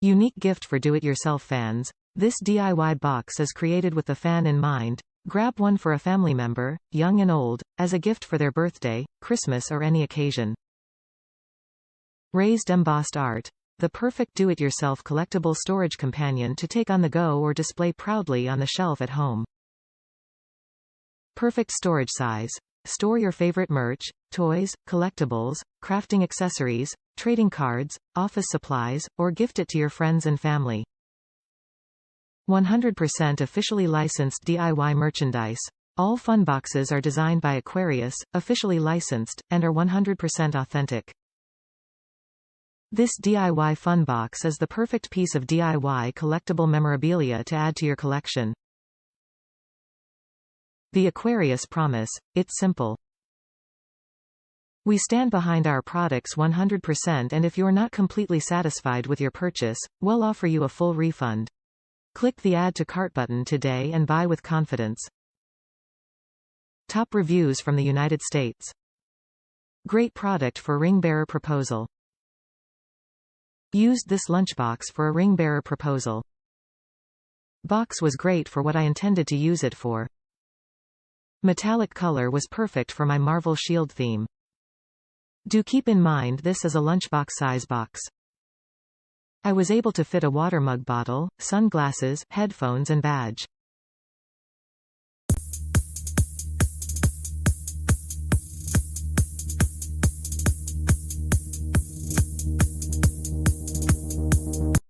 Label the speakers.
Speaker 1: Unique gift for do-it-yourself fans. This DIY box is created with the fan in mind. Grab one for a family member, young and old, as a gift for their birthday, Christmas or any occasion. Raised embossed art. The perfect do-it-yourself collectible storage companion to take on the go or display proudly on the shelf at home. Perfect storage size. Store your favorite merch, toys, collectibles, crafting accessories, trading cards, office supplies, or gift it to your friends and family. 100% officially licensed DIY merchandise. All fun boxes are designed by Aquarius, officially licensed, and are 100% authentic. This DIY fun box is the perfect piece of DIY collectible memorabilia to add to your collection. The Aquarius Promise. It's simple. We stand behind our products 100%, and if you're not completely satisfied with your purchase, we'll offer you a full refund. Click the Add to Cart button today and buy with confidence. Top reviews from the United States. Great product for ring bearer proposal. Used this lunchbox for a ring bearer proposal. Box was great for what I intended to use it for. Metallic color was perfect for my Marvel Shield theme. Do keep in mind this is a lunchbox size box. I was able to fit a water mug bottle, sunglasses, headphones and badge.